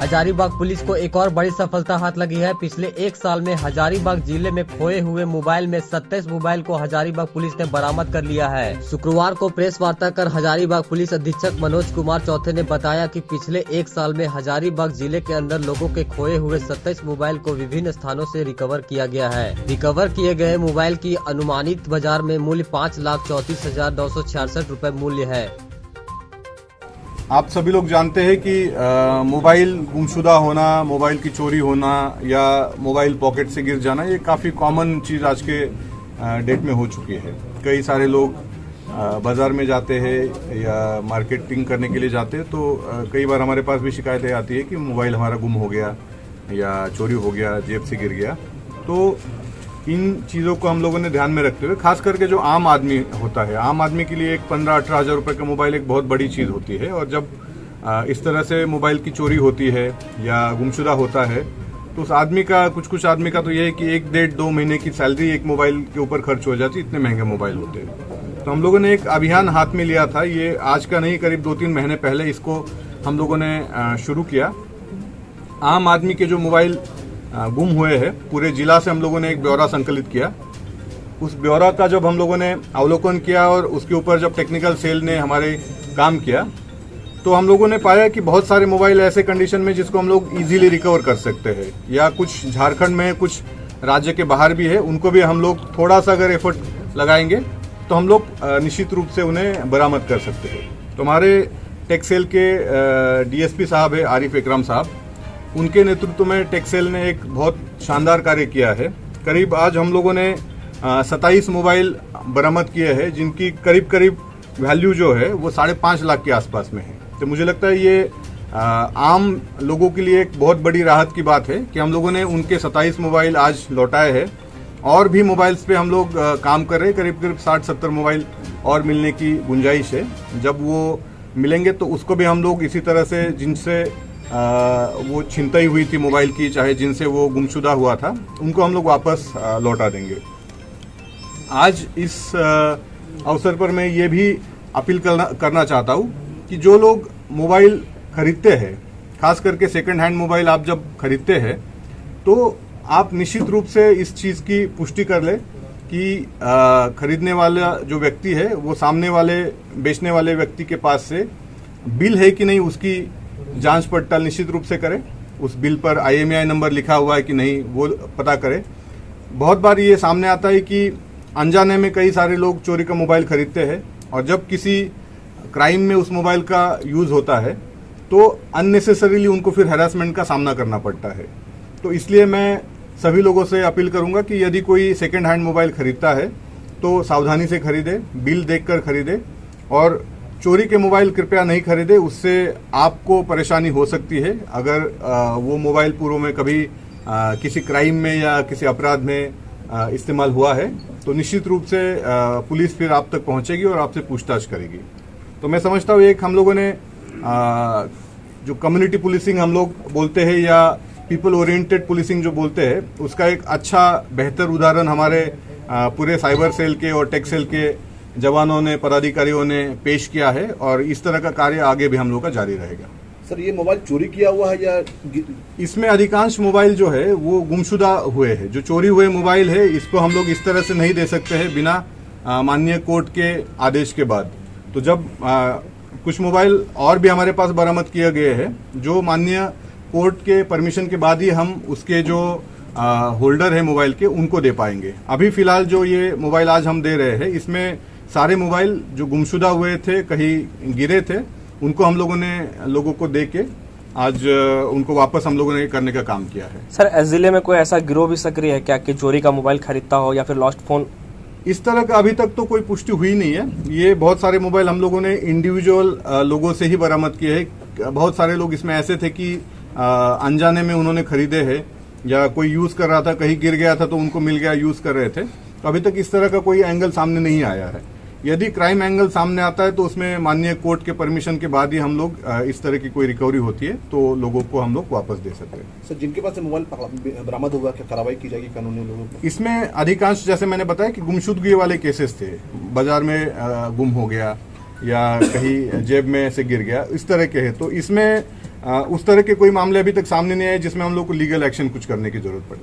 Hazaribagh police को एक और बड़ी सफलता हाथ लगी है। पिछले एक साल में हजारीबाग जिले में खोए हुए मोबाइल में 27 मोबाइल को हजारीबाग पुलिस ने बरामद कर लिया है। शुक्रवार को प्रेस वार्ता कर हजारीबाग पुलिस अधीक्षक मनोज कुमार चौथे ने बताया कि पिछले एक साल में हजारीबाग जिले के अंदर लोगों के खोए हुए 27 मोबाइल को विभिन्न स्थानों से रिकवर किया गया है। रिकवर किए गए मोबाइल की अनुमानित बाजार में मूल्य 5,34,966 रूपए मूल्य है। आप सभी लोग जानते हैं कि मोबाइल गुमशुदा होना, मोबाइल की चोरी होना या मोबाइल पॉकेट से गिर जाना ये काफ़ी कॉमन चीज़ आज के डेट में हो चुकी है। कई सारे लोग बाज़ार में जाते हैं या मार्केटिंग करने के लिए जाते हैं तो कई बार हमारे पास भी शिकायतें आती है कि मोबाइल हमारा गुम हो गया या चोरी हो गया, जेब से गिर गया। तो इन चीज़ों को हम लोगों ने ध्यान में रखते हुए, खास करके जो आम आदमी होता है, आम आदमी के लिए एक 15-18 हज़ार रुपये का मोबाइल एक बहुत बड़ी चीज़ होती है। और जब इस तरह से मोबाइल की चोरी होती है या गुमशुदा होता है तो उस आदमी का कुछ आदमी का तो ये है कि 1-1.5-2 महीने की सैलरी एक मोबाइल के ऊपर खर्च हो जाती, इतने महंगे मोबाइल होते हैं। तो हम लोगों ने एक अभियान हाथ में लिया था, ये आज का नहीं, करीब 2-3 महीने पहले इसको हम लोगों ने शुरू किया। आम आदमी के जो मोबाइल गुम हुए हैं, पूरे जिला से हम लोगों ने एक ब्यौरा संकलित किया। उस ब्यौरा का जब हम लोगों ने अवलोकन किया और उसके ऊपर जब टेक्निकल सेल ने हमारे काम किया तो हम लोगों ने पाया कि बहुत सारे मोबाइल ऐसे कंडीशन में जिसको हम लोग इजीली रिकवर कर सकते हैं, या कुछ झारखंड में, कुछ राज्य के बाहर भी है, उनको भी हम लोग थोड़ा सा अगर एफर्ट लगाएंगे तो हम लोग निश्चित रूप से उन्हें बरामद कर सकते हैं। तो हमारे टेक्सेल के डीएसपी साहब है आरिफ इकराम साहब, उनके नेतृत्व में टेक्सेल ने एक बहुत शानदार कार्य किया है। करीब आज हम लोगों ने 27 मोबाइल बरामद किए हैं जिनकी करीब वैल्यू जो है वो 5.5 लाख के आसपास में है। तो मुझे लगता है ये आम लोगों के लिए एक बहुत बड़ी राहत की बात है कि हम लोगों ने उनके 27 मोबाइल आज लौटाए हैं। और भी मोबाइल्स पे हम लोग काम कर रहे हैं, करीब 60-70 मोबाइल और मिलने की गुंजाइश है। जब वो मिलेंगे तो उसको भी हम लोग इसी तरह से, जिनसे वो छिनताई हुई थी मोबाइल की, चाहे जिनसे वो गुमशुदा हुआ था, उनको हम लोग वापस लौटा देंगे। आज इस अवसर पर मैं ये भी अपील करना चाहता हूँ कि जो लोग मोबाइल खरीदते हैं, खास करके सेकंड हैंड मोबाइल आप जब खरीदते हैं तो आप निश्चित रूप से इस चीज़ की पुष्टि कर ले कि खरीदने वाला जो व्यक्ति है वो सामने वाले बेचने वाले व्यक्ति के पास से बिल है कि नहीं, उसकी जांच पड़ताल निश्चित रूप से करें। उस बिल पर IMEI नंबर लिखा हुआ है कि नहीं, वो पता करें। बहुत बार ये सामने आता है कि अनजाने में कई सारे लोग चोरी का मोबाइल खरीदते हैं और जब किसी क्राइम में उस मोबाइल का यूज़ होता है तो अननेसेसरीली उनको फिर हैरेसमेंट का सामना करना पड़ता है। तो इसलिए मैं सभी लोगों से अपील करूंगा कि यदि कोई सेकेंड हैंड मोबाइल खरीदता है तो सावधानी से खरीदे, बिल देखकर खरीदे और चोरी के मोबाइल कृपया नहीं खरीदे, उससे आपको परेशानी हो सकती है। अगर वो मोबाइल पूर्व में कभी किसी क्राइम में या किसी अपराध में इस्तेमाल हुआ है तो निश्चित रूप से पुलिस फिर आप तक पहुंचेगी और आपसे पूछताछ करेगी। तो मैं समझता हूँ एक हम लोगों ने जो कम्युनिटी पुलिसिंग हम लोग बोलते हैं या पीपल ओरिएंटेड पुलिसिंग जो बोलते हैं, उसका एक अच्छा बेहतर उदाहरण हमारे पूरे साइबर सेल के और टेक सेल के जवानों ने, पदाधिकारियों ने पेश किया है और इस तरह का कार्य आगे भी हम लोग का जारी रहेगा। सर, ये मोबाइल चोरी किया हुआ है या इसमें अधिकांश मोबाइल जो है वो गुमशुदा हुए हैं। जो चोरी हुए मोबाइल है इसको हम लोग इस तरह से नहीं दे सकते हैं बिना माननीय कोर्ट के आदेश के बाद। तो जब कुछ मोबाइल और भी हमारे पास बरामद किए गए हैं जो माननीय कोर्ट के परमिशन के बाद ही हम उसके जो होल्डर है मोबाइल के उनको दे पाएंगे। अभी फिलहाल जो ये मोबाइल आज हम दे रहे हैं इसमें सारे मोबाइल जो गुमशुदा हुए थे, कहीं गिरे थे, उनको हम लोगों ने लोगों को दे के आज उनको वापस हम लोगों ने करने का काम किया है। सर, इस जिले में कोई ऐसा गिरोह भी सक्रिय है क्या कि चोरी का मोबाइल खरीदता हो या फिर लॉस्ट फोन? इस तरह का अभी तक तो कोई पुष्टि हुई नहीं है। ये बहुत सारे मोबाइल हम लोगों ने इंडिविजुअल लोगों से ही बरामद किए हैं। बहुत सारे लोग इसमें ऐसे थे कि अनजाने में उन्होंने खरीदे हैं या कोई यूज़ कर रहा था, कहीं गिर गया था तो उनको मिल गया, यूज़ कर रहे थे। तो अभी तक इस तरह का कोई एंगल सामने नहीं आया है। यदि क्राइम एंगल सामने आता है तो उसमें माननीय कोर्ट के परमिशन के बाद ही हम लोग इस तरह की कोई रिकवरी होती है तो लोगों को हम लोग वापस दे सकते हैं। सर, जिनके पास मोबाइल बरामद होगा क्या कार्रवाई की जाएगी कानूनी लोगों पर? इसमें अधिकांश, जैसे मैंने बताया कि गुमशुदगी वाले केसेस थे, बाजार में गुम हो गया या कहीं जेब में से गिर गया, इस तरह के हैं। तो इसमें उस तरह के कोई मामले अभी तक सामने नहीं आए जिसमें हम लोग को लीगल एक्शन कुछ करने की जरूरत पड़े।